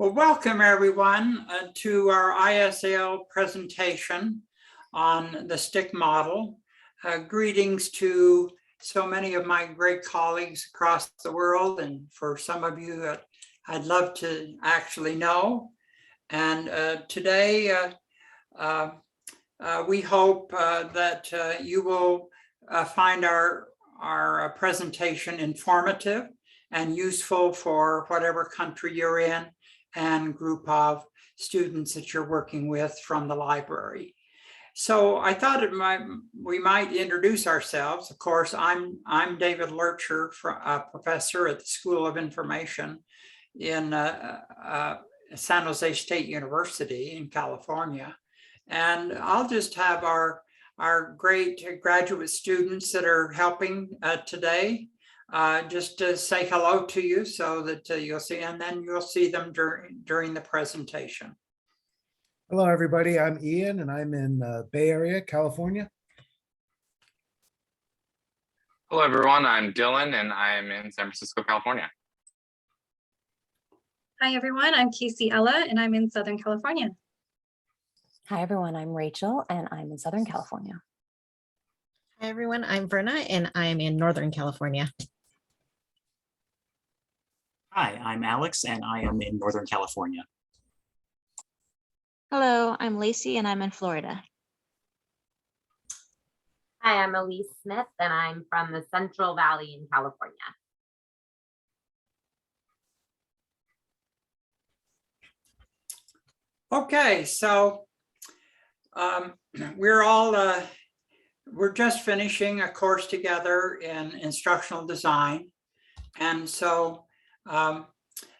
Well, welcome everyone to our IASL presentation on the STIC model. Greetings to so many of my great colleagues across the world, and for some of you that I'd love to actually know. And today we hope that you will find our presentation informative and useful for whatever country you're in and group of students that you're working with from the library. So I thought we might introduce ourselves. Of course, I'm David Loertscher, a professor at the School of Information in San Jose State University in California. And I'll just have our great graduate students that are helping today just to say hello to you so that you'll see, and then you'll see them during the presentation. Hello, everybody. I'm Ian, and I'm in Bay Area, California. Hello, everyone. I'm Dylan, and I'm in San Francisco, California. Hi, everyone. I'm Casey Ella, and I'm in Southern California. Hi, everyone. I'm Rachel, and I'm in Southern California. Hi, everyone. I'm Verna, and I'm in Northern California. Hi, I'm Alex, and I am in Northern California. Hello, I'm Lacey, and I'm in Florida. Hi, I'm Elyce Smith, and I'm from the Central Valley in California. Okay, so we're just finishing a course together in instructional design. And so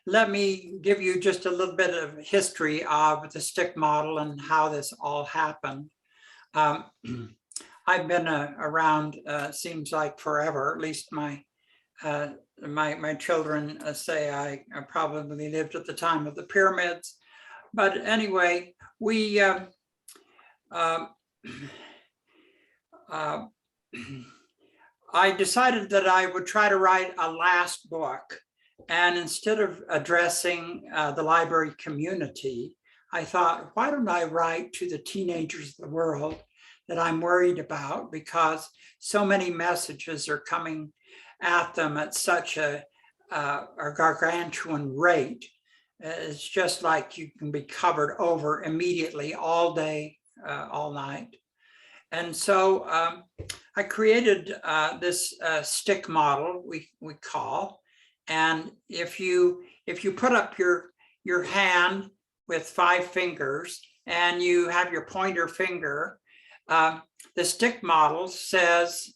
let me give you just a little bit of history of the STIC model and how this all happened. I've been around, seems like forever, at least my children say I probably lived at the time of the pyramids. But anyway, we I decided that I would try to write a last book. And instead of addressing the library community, I thought, why don't I write to the teenagers of the world that I'm worried about, because so many messages are coming at them at such a gargantuan rate. It's just like you can be covered over immediately all day, all night. And so I created this STIC model we call. And if you put up your hand with 5 fingers and you have your pointer finger, the STIC model says,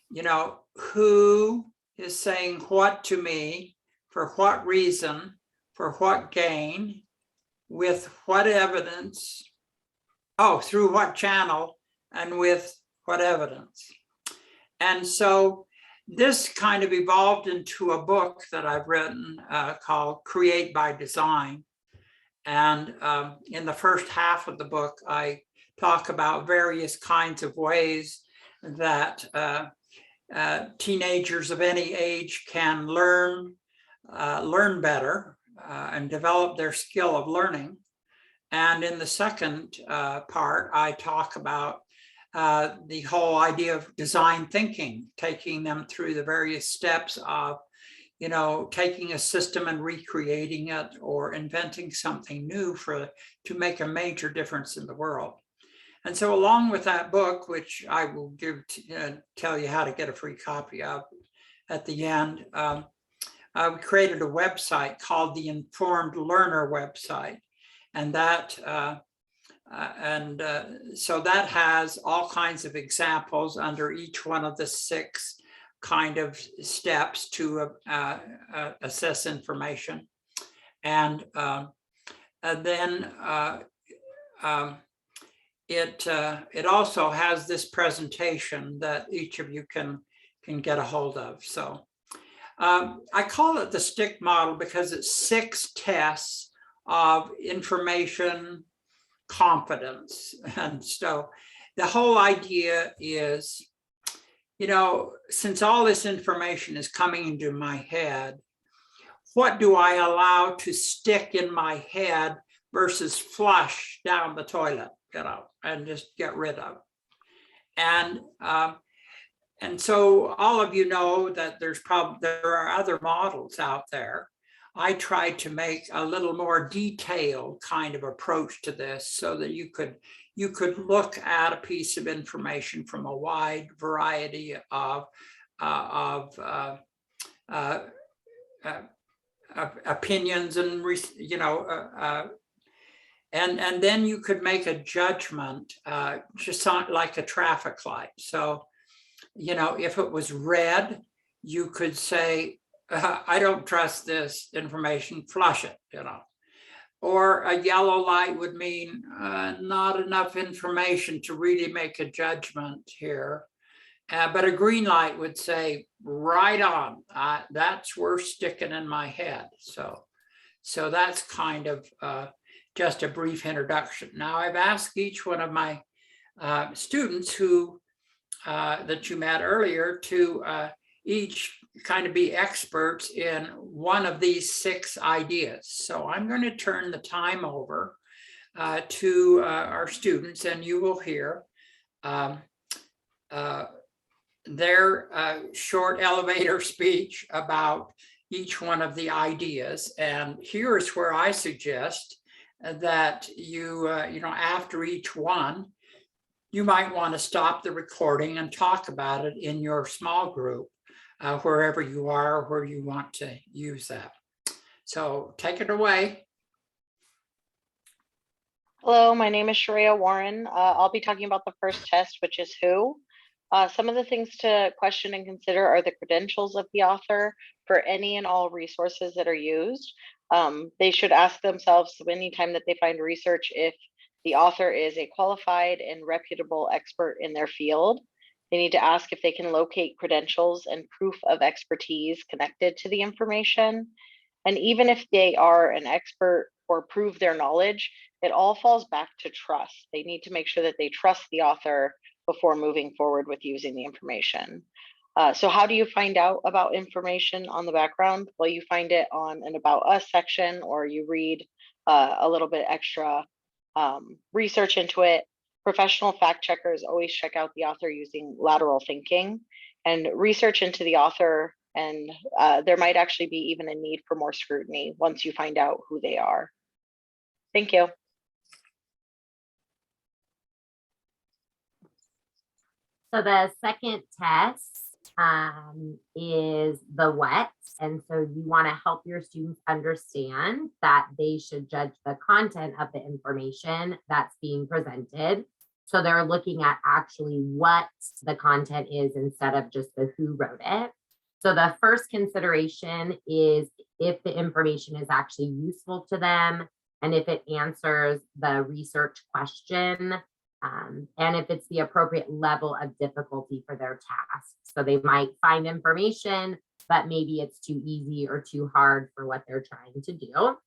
you know, who is saying what to me, for what reason, for what gain, with what evidence, through what channel, and with what evidence. And so this kind of evolved into a book that I've written called Create by Design. And in the first half of the book, I talk about various kinds of ways that teenagers of any age can learn better and develop their skill of learning. And in the second part, I talk about the whole idea of design thinking, taking them through the various steps of, you know, taking a system and recreating it or inventing something new to make a major difference in the world. And so along with that book, which I will tell you how to get a free copy of at the end, we created a website called the Informed Learner website. And that so that has all kinds of examples under each one of the 6 kind of steps to assess information. And then it also has this presentation that each of you can get a hold of. So I call it the STIC model because it's 6 tests of information confidence. And so the whole idea is, you know, since all this information is coming into my head, what do I allow to stick in my head versus flush down the toilet, and just get rid of. And so all of you know that there are other models out there. I tried to make a little more detailed kind of approach to this so that you could look at a piece of information from a wide variety of opinions and and then you could make a judgment, just like a traffic light. So, if it was red, you could say, I don't trust this information, flush it, Or a yellow light would mean not enough information to really make a judgment here. But a green light would say, right on, that's worth sticking in my head. So that's kind of just a brief introduction. Now I've asked each one of my students that you met earlier to each kind of be experts in one of these 6 ideas. So I'm going to turn the time over to our students, and you will hear their short elevator speech about each one of the ideas. And here's where I suggest that you after each one, you might want to stop the recording and talk about it in your small group, wherever you are, where you want to use that. So take it away. Hello, my name is Sharayah Warren. I'll be talking about the first test, which is who. Some of the things to question and consider are the credentials of the author for any and all resources that are used. They should ask themselves anytime that they find research if the author is a qualified and reputable expert in their field. They need to ask if they can locate credentials and proof of expertise connected to the information. And even if they are an expert or prove their knowledge, it all falls back to trust. They need to make sure that they trust the author before moving forward with using the information. So how do you find out about information on the background? Well, you find it on an About Us section, or you read a little bit extra research into it. Professional fact checkers always check out the author using lateral thinking and research into the author, and there might actually be even a need for more scrutiny once you find out who they are. Thank you. So the second test is the what. And so you want to help your students understand that they should judge the content of the information that's being presented. So they're looking at actually what the content is instead of just the who wrote it. So the first consideration is if the information is actually useful to them and if it answers the research question, and if it's the appropriate level of difficulty for their task. So they might find information, but maybe it's too easy or too hard for what they're trying to do.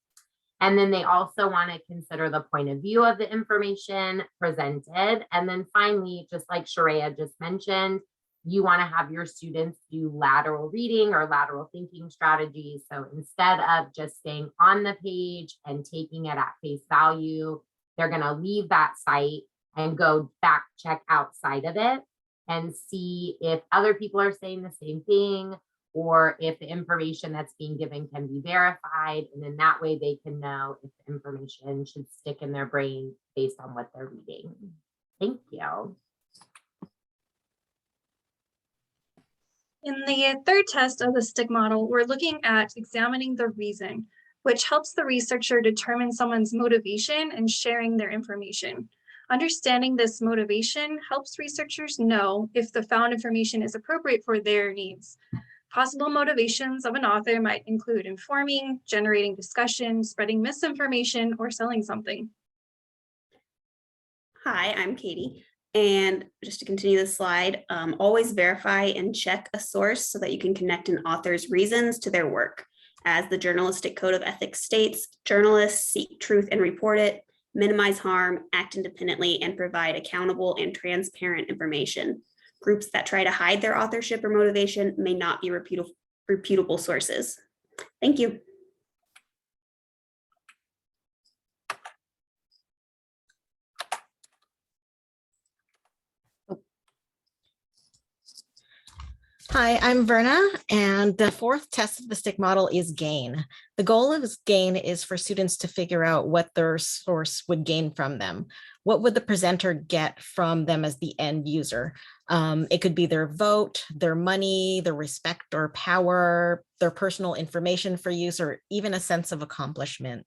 And then they also want to consider the point of view of the information presented. And then finally, just like Sharayah just mentioned, you want to have your students do lateral reading or lateral thinking strategies. So instead of just staying on the page and taking it at face value, they're going to leave that site and go back, check outside of it and see if other people are saying the same thing, or if the information that's being given can be verified. And in that way, they can know if the information should stick in their brain based on what they're reading. Thank you. In the third test of the STIC model, we're looking at examining the reason, which helps the researcher determine someone's motivation in sharing their information. Understanding this motivation helps researchers know if the found information is appropriate for their needs. Possible motivations of an author might include informing, generating discussion, spreading misinformation, or selling something. Hi, I'm Katie. And just to continue the slide, always verify and check a source so that you can connect an author's reasons to their work. As the Journalistic Code of Ethics states, journalists seek truth and report it, minimize harm, act independently, and provide accountable and transparent information. Groups that try to hide their authorship or motivation may not be reputable sources. Thank you. Hi, I'm Verna, and the fourth test of the STIC model is gain. The goal of gain is for students to figure out what their source would gain from them. What would the presenter get from them as the end user? It could be their vote, their money, their respect or power, their personal information for use, or even a sense of accomplishment.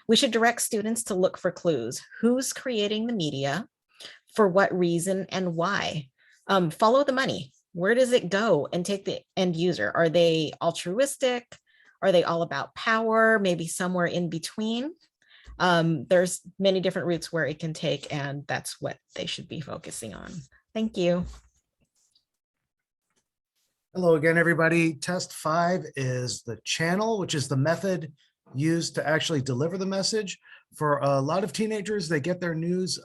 We should direct students to look for clues. Who's creating the media? For what reason and why? Follow the money. Where does it go? And take the end user. Are they altruistic? Are they all about power? Maybe somewhere in between. There's many different routes where it can take, and that's what they should be focusing on. Thank you. Hello again, everybody. Test 5 is the channel, which is the method used to actually deliver the message. For a lot of teenagers, they get their news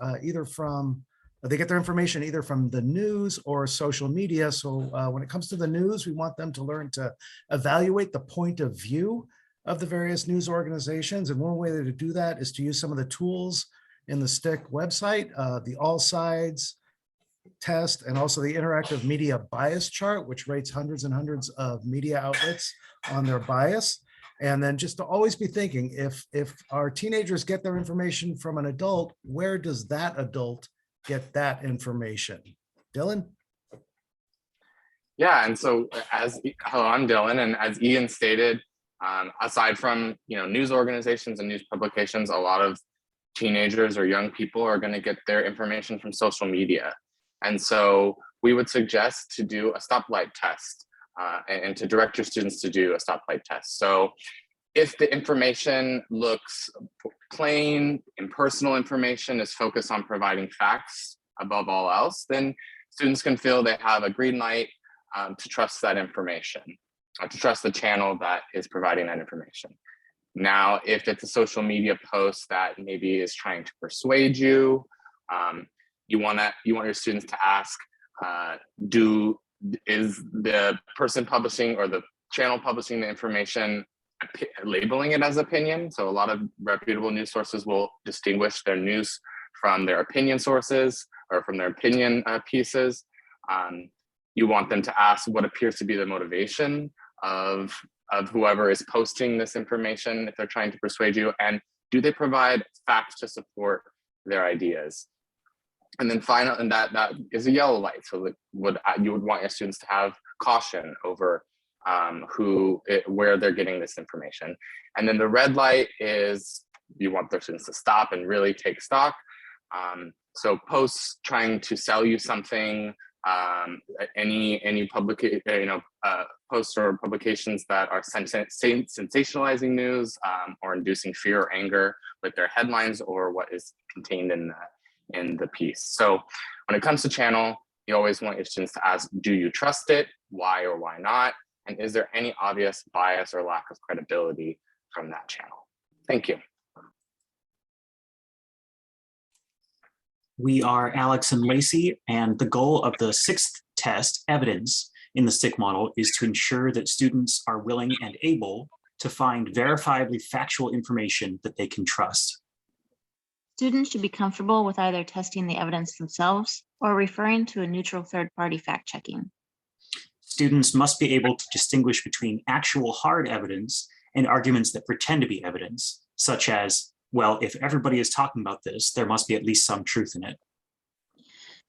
they get their information either from the news or social media. So when it comes to the news, we want them to learn to evaluate the point of view of the various news organizations. And one way to do that is to use some of the tools in the STIC website, the all sides test, and also the interactive media bias chart, which rates hundreds and hundreds of media outlets on their bias. And then just to always be thinking, if our teenagers get their information from an adult, where does that adult get that information? Dylan? Yeah, and so hello, I'm Dylan, and as Ian stated, aside from news organizations and news publications, a lot of teenagers or young people are going to get their information from social media. And so we would suggest to do a stoplight test and to direct your students to do a stoplight test. So if the information looks plain, impersonal information is focused on providing facts above all else, then students can feel they have a green light to trust that information, to trust the channel that is providing that information. Now, if it's a social media post that maybe is trying to persuade you, you want your students to ask, is the person publishing or the channel publishing the information labeling it as opinion? So a lot of reputable news sources will distinguish their news from their opinion sources or from their opinion pieces. You want them to ask what appears to be the motivation of whoever is posting this information if they're trying to persuade you, and do they provide facts to support their ideas? And then final, and that is a yellow light. So you would want your students to have caution over where they're getting this information. And then the red light is you want their students to stop and really take stock. So posts trying to sell you something, any posts or publications that are sensationalizing news or inducing fear or anger with their headlines or what is contained in the piece. So when it comes to channel, you always want your students to ask, do you trust it? Why or why not? And is there any obvious bias or lack of credibility from that channel? Thank you. We are Alex and Lacey, and the goal of the sixth test, evidence, in the STIC model is to ensure that students are willing and able to find verifiably factual information that they can trust. Students should be comfortable with either testing the evidence themselves or referring to a neutral third-party fact-checking. Students must be able to distinguish between actual hard evidence and arguments that pretend to be evidence, such as, well, if everybody is talking about this, there must be at least some truth in it.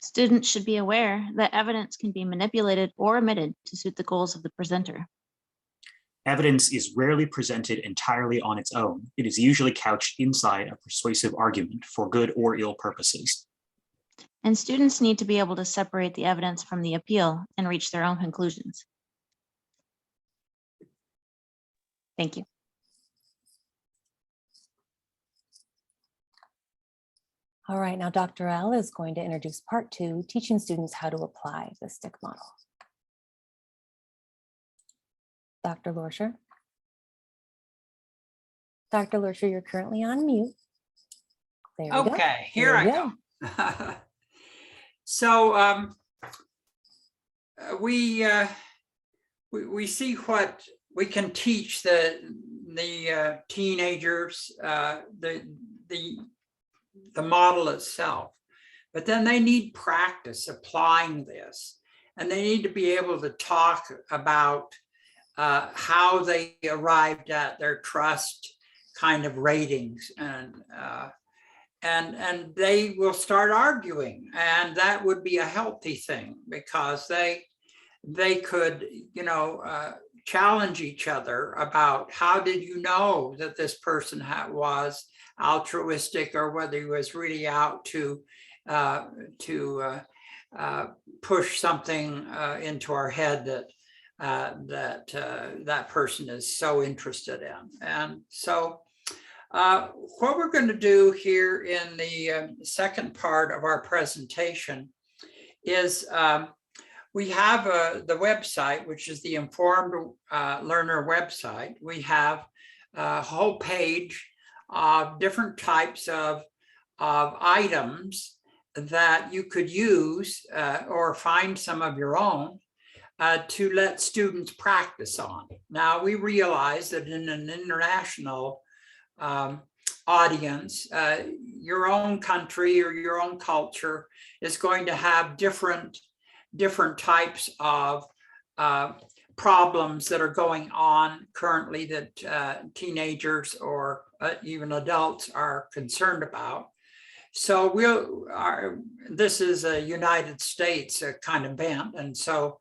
Students should be aware that evidence can be manipulated or omitted to suit the goals of the presenter. Evidence is rarely presented entirely on its own. It is usually couched inside a persuasive argument for good or ill purposes. And students need to be able to separate the evidence from the appeal and reach their own conclusions. Thank you. All right, now Dr. L is going to introduce part 2, teaching students how to apply the STIC model. Dr. Loertscher. Dr. Loertscher, you're currently on mute. There we go. Okay, here I go. So we see what we can teach the teenagers the model itself, but then they need practice applying this. and they need to be able to talk about how they arrived at their trust kind of ratings, and they will start arguing, and that would be a healthy thing, because they could, challenge each other about, how did you know that this person was altruistic, or whether he was really out to push something into our head that person is so interested in. And so what we're going to do here in the second part of our presentation is we have the website, which is the Informed Learner website. We have a whole page of different types of items that you could use or find some of your own to let students practice on. Now, we realize that in an international audience, your own country or your own culture is going to have different types of problems that are going on currently that teenagers or even adults are concerned about. So this is a United States kind of event, and so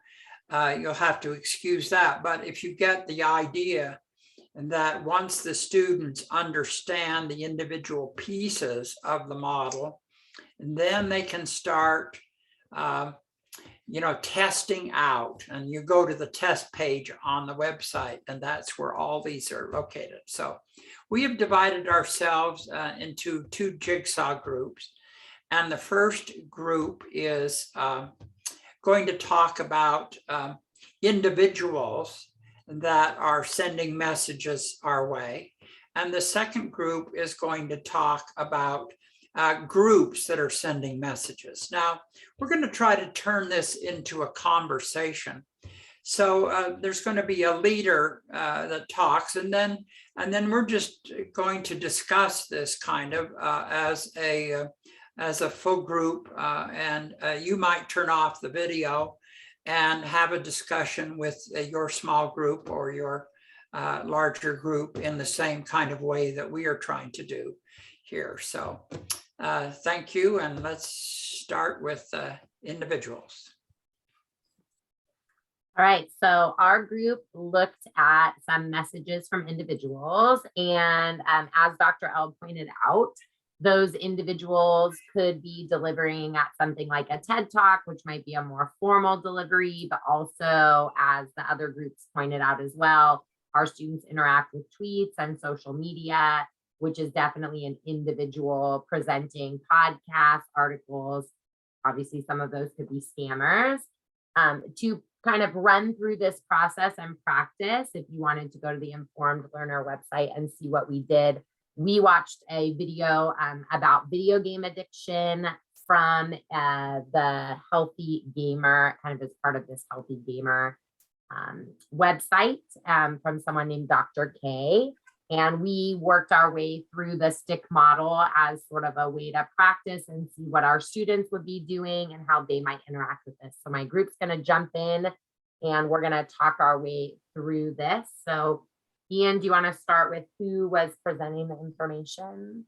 you'll have to excuse that. But if you get the idea that once the students understand the individual pieces of the model, then they can start testing out, and you go to the test page on the website, and that's where all these are located. So we have divided ourselves into two jigsaw groups, and the first group is going to talk about individuals that are sending messages our way, and the second group is going to talk about groups that are sending messages. Now, we're going to try to turn this into a conversation. So there's going to be a leader that talks, and then we're just going to discuss this kind of as a full group, and you might turn off the video and have a discussion with your small group or your larger group in the same kind of way that we are trying to do here. So thank you, and let's start with individuals. All right, so our group looked at some messages from individuals, and as Dr. L pointed out, those individuals could be delivering at something like a TED Talk, which might be a more formal delivery, but also, as the other groups pointed out as well, our students interact with tweets and social media, which is definitely an individual presenting podcasts, articles. Obviously, some of those could be scammers. To kind of run through this process and practice, if you wanted to go to the Informed Learner website and see what we did, we watched a video about video game addiction from the Healthy Gamer, kind of as part of this Healthy Gamer website from someone named Dr. K. And we worked our way through the STIC model as sort of a way to practice and see what our students would be doing and how they might interact with this. So my group's going to jump in and we're going to talk our way through this. So Ian, do you want to start with who was presenting the information?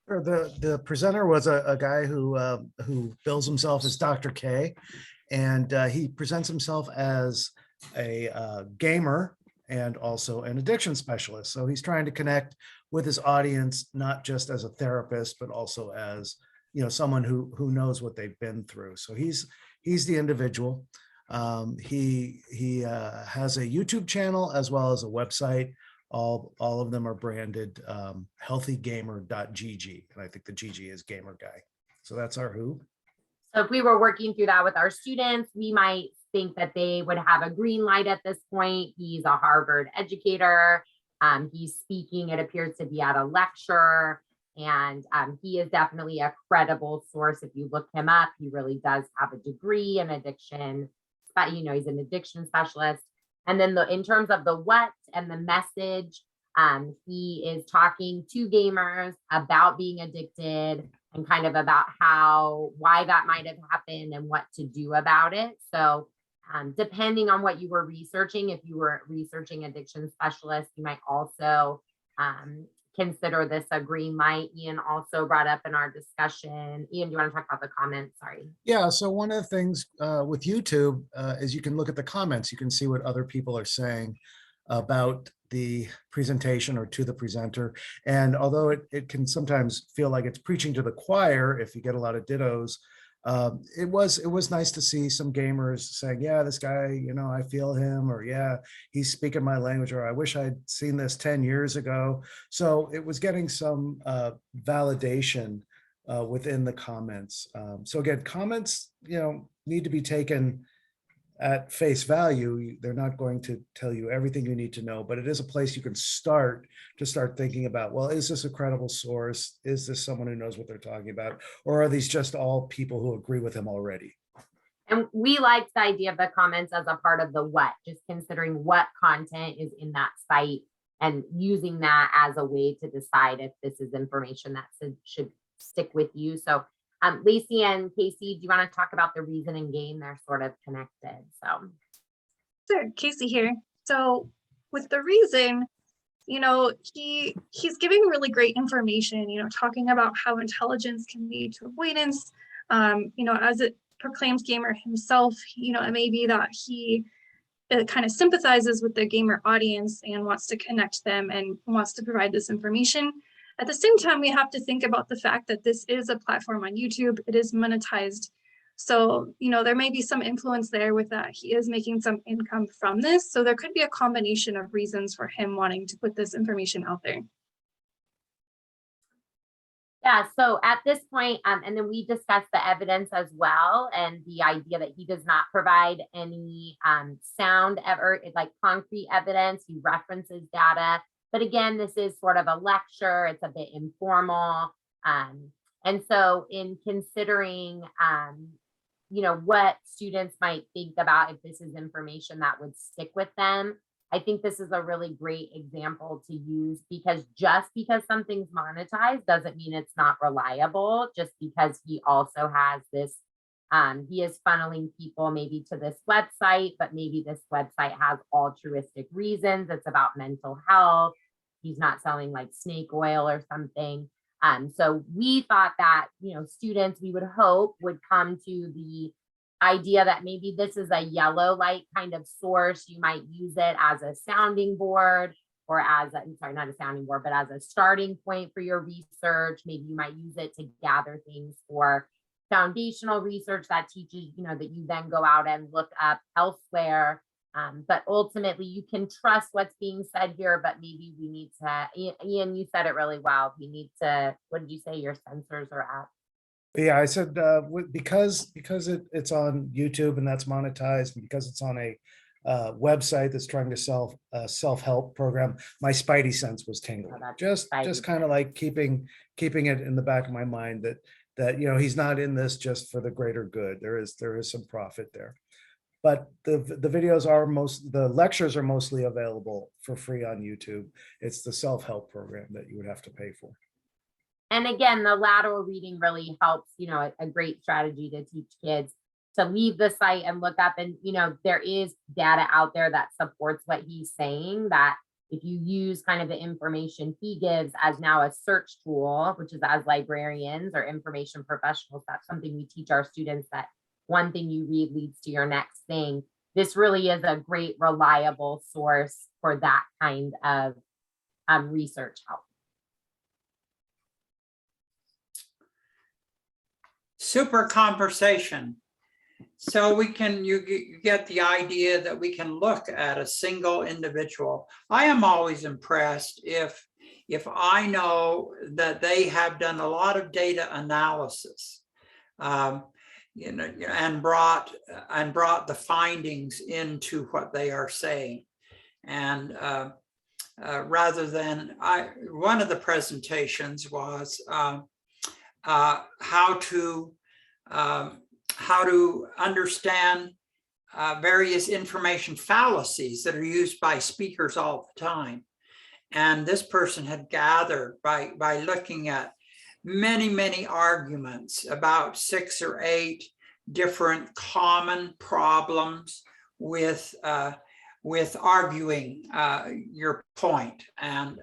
Sure. The presenter was a guy who bills himself as Dr. K, and he presents himself as a gamer and also an addiction specialist. So he's trying to connect with his audience, not just as a therapist, but also as, someone who knows what they've been through. So he's the individual. He has a YouTube channel as well as a website. All of them are branded healthygamer.gg. And I think the GG is gamer guy. So that's our who. So if we were working through that with our students, we might think that they would have a green light at this point. He's a Harvard educator. He's speaking, it appears to be at a lecture, and he is definitely a credible source. If you look him up, he really does have a degree in addiction, but he's an addiction specialist. And then in terms of the what and the message, he is talking to gamers about being addicted and kind of about why that might have happened and what to do about it. So Depending on what you were researching, if you were researching addiction specialists, you might also consider this a green light. Ian also brought up in our discussion. Ian, do you want to talk about the comments? Sorry. Yeah, so one of the things with YouTube is you can look at the comments. You can see what other people are saying about the presentation or to the presenter. And although it can sometimes feel like it's preaching to the choir if you get a lot of dittos, it was nice to see some gamers saying, yeah, this guy, you know, I feel him, or yeah, he's speaking my language, or I wish I'd seen this 10 years ago. So it was getting some validation within the comments. So again, comments, you know, need to be taken at face value. They're not going to tell you everything you need to know, but it is a place you can start thinking about, well, is this a credible source? Is this someone who knows what they're talking about? Or are these just all people who agree with him already? And we liked the idea of the comments as a part of the what, just considering what content is in that site and using that as a way to decide if this is information that should stick with you. So Lacey and Casey, do you want to talk about the reason and gain? They're sort of connected. So Sure, Casey here. So with the reason, you know, he's giving really great information, you know, talking about how intelligence can lead to avoidance. You know, as it proclaims gamer himself, you know, it may be that he kind of sympathizes with the gamer audience and wants to connect them and wants to provide this information. At the same time, we have to think about the fact that this is a platform on YouTube. It is monetized. So, you know, there may be some influence there with that. He is making some income from this. So there could be a combination of reasons for him wanting to put this information out there. yeah, so at this point, and then we discussed the evidence as well, and the idea that he does not provide any sound ever, like concrete evidence. He references data. But again, this is sort of a lecture. It's a bit informal. And so in considering, you know, what students might think about if this is information that would stick with them, I think this is a really great example to use, because just because something's monetized doesn't mean it's not reliable, just because he also has this, he is funneling people maybe to this website, but maybe this website has altruistic reasons. It's about mental health. He's not selling like snake oil or something. So we thought that, you know, students, we would hope, would come to the idea that maybe this is a yellow light kind of source. You might use it as a sounding board, or as a, sorry, not a sounding board, but as a starting point for your research. Maybe you might use it to gather things for foundational research that teaches, you know, that you then go out and look up elsewhere. But ultimately, you can trust what's being said here, but maybe we need to, Ian, you said it really well. We need to, what did you say your sensors are at? Yeah, I said because it's on YouTube and that's monetized, and because it's on a website that's trying to sell a self-help program, my spidey sense was tingling. Just kind of like keeping it in the back of my mind that you know, he's not in this just for the greater good. There is some profit there. But the videos are the lectures are mostly available for free on YouTube. It's the self-help program that you would have to pay for. And again, the lateral reading really helps, you know, a great strategy to teach kids to leave the site and look up. And, you know, there is data out there that supports what he's saying, that if you use kind of the information he gives as now a search tool, which is as librarians or information professionals, that's something we teach our students, that one thing you read leads to your next thing. This really is a great, reliable source for that kind of research help. Super conversation. So we can, you get the idea that we can look at a single individual. I am always impressed if I know that they have done a lot of data analysis, you know, and brought the findings into what they are saying. And rather than, one of the presentations was how to understand various information fallacies that are used by speakers all the time. And this person had gathered by looking at many arguments about 6 or 8 different common problems with arguing your point. And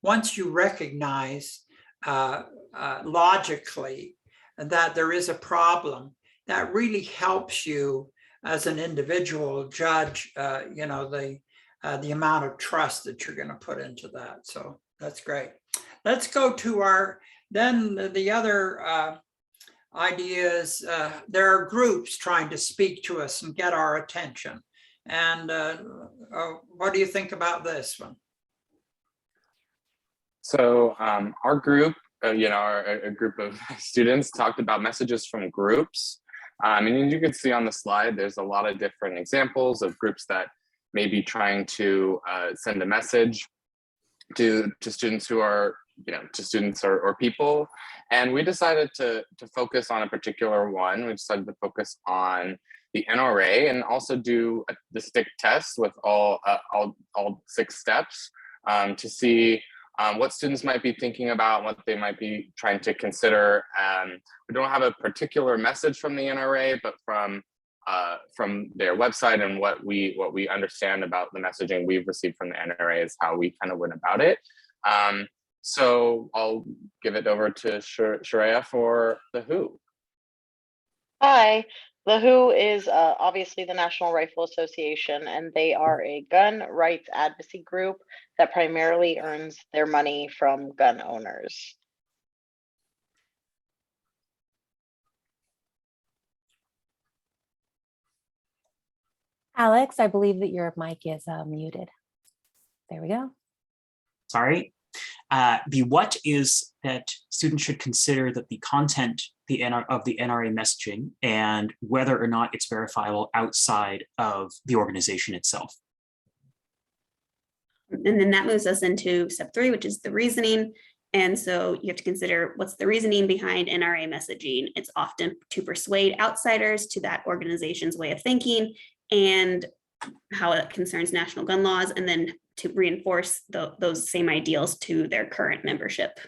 once you recognize logically that there is a problem, that really helps you as an individual judge, you know, the amount of trust that you're going to put into that. So that's great. Let's go to the other ideas. There are groups trying to speak to us and get our attention. And what do you think about this one? So our group, you know, a group of students talked about messages from groups. And you can see on the slide, there's a lot of different examples of groups that may be trying to send a message to students who are, you know, to students or people. And we decided to focus on a particular one. We decided to focus on the NRA and also do the STIC test with all 6 steps to see what students might be thinking about, what they might be trying to consider. We don't have a particular message from the NRA, but from their website and what we understand about the messaging we've received from the NRA is how we kind of went about it. So I'll give it over to Sharayah for the WHO. Hi. The WHO is obviously the National Rifle Association, and they are a gun rights advocacy group that primarily earns their money from gun owners. Alex, I believe that your mic is muted. There we go. Sorry. The what is that students should consider that the content of the NRA messaging and whether or not it's verifiable outside of the organization itself. And then that moves us into step 3, which is the reasoning. And so you have to consider what's the reasoning behind NRA messaging. It's often to persuade outsiders to that organization's way of thinking and how it concerns national gun laws, and then to reinforce those same ideals to their current membership.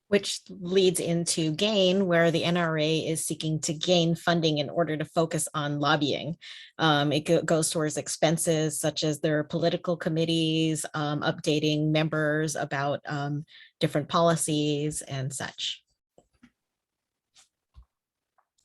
Which leads into GAIN, where the NRA is seeking to gain funding in order to focus on lobbying. It goes towards expenses such as their political committees, updating members about different policies and such.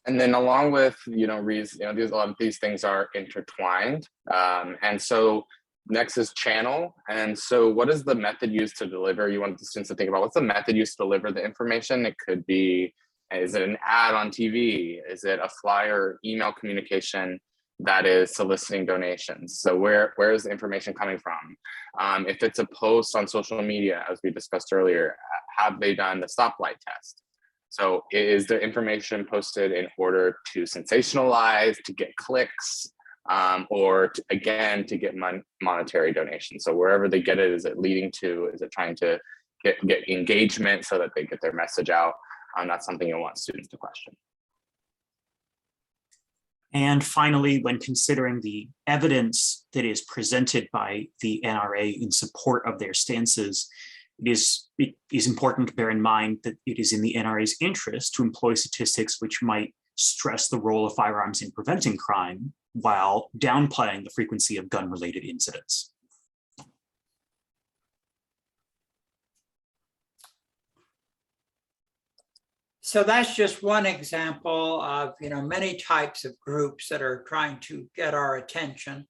And then along with, a lot of these things are intertwined. And so next is channel. And so what is the method used to deliver? You want the students to think about what's the method used to deliver the information? It could be, is it an ad on TV? Is it a flyer, email communication that is soliciting donations? So where is the information coming from? If it's a post on social media, as we discussed earlier, have they done the stoplight test? So is the information posted in order to sensationalize, to get clicks, or to get monetary donations? So wherever they get it, is it leading to, is it trying to get engagement so that they get their message out? That's something you want students to question. And finally, when considering the evidence that is presented by the NRA in support of their stances, it is important to bear in mind that it is in the NRA's interest to employ statistics which might stress the role of firearms in preventing crime while downplaying the frequency of gun-related incidents. So that's just one example of, many types of groups that are trying to get our attention.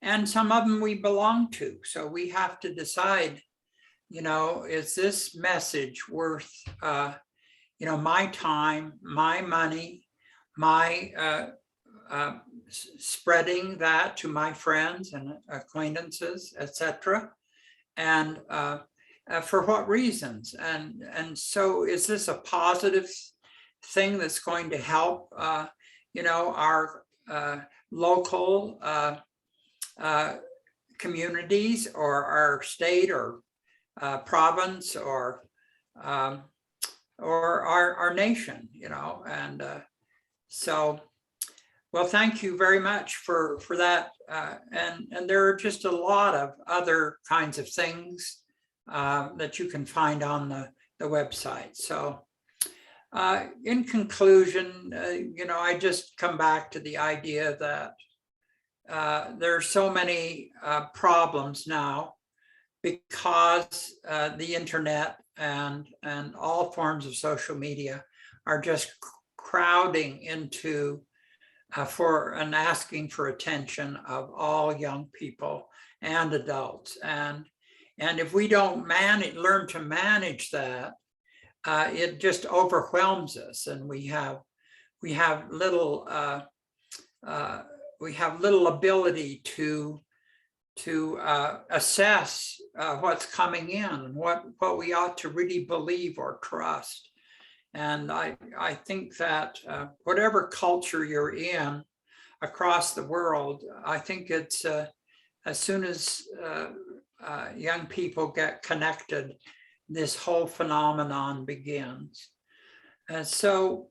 And some of them we belong to. So we have to decide, is this message worth, my time, my money, my spreading that to my friends and acquaintances, etc. And for what reasons? And so is this a positive thing that's going to help, our local communities or our state or province or our nation, and so, well, thank you very much for that. And there are just a lot of other kinds of things that you can find on the website. So in conclusion, I just come back to the idea that, there are so many problems now because the internet and all forms of social media are just crowding into for and asking for attention of all young people and adults. And if we don't learn to manage that, it just overwhelms us, and we have little ability to assess what's coming in and what we ought to really believe or trust. And I think that whatever culture you're in across the world, I think it's as soon as young people get connected, this whole phenomenon begins. So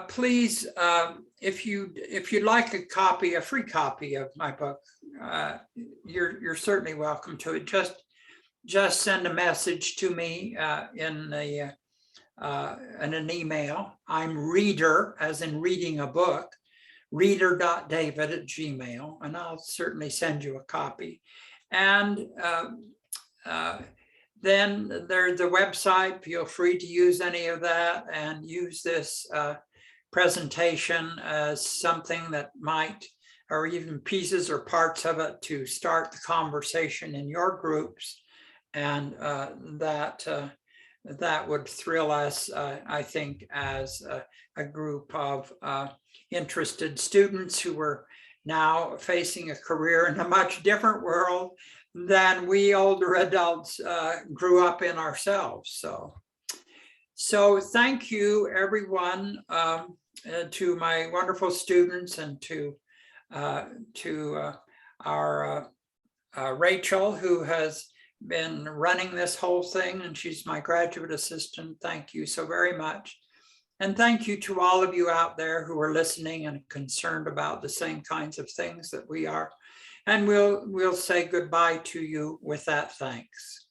please, if you'd like a free copy of my book, you're certainly welcome to it. Just send a message to me in an email. I'm reader, as in reading a book, reader.david@gmail.com, and I'll certainly send you a copy. And then there's the website. Feel free to use any of that and use this presentation as something that might, or even pieces or parts of it, to start the conversation in your groups. And that would thrill us, I think, as a group of interested students who are now facing a career in a much different world than we older adults grew up in ourselves. So thank you, everyone, to my wonderful students, and to our Rachel, who has been running this whole thing, and she's my graduate assistant. Thank you so very much. And thank you to all of you out there who are listening and concerned about the same kinds of things that we are. And we'll say goodbye to you with that thanks.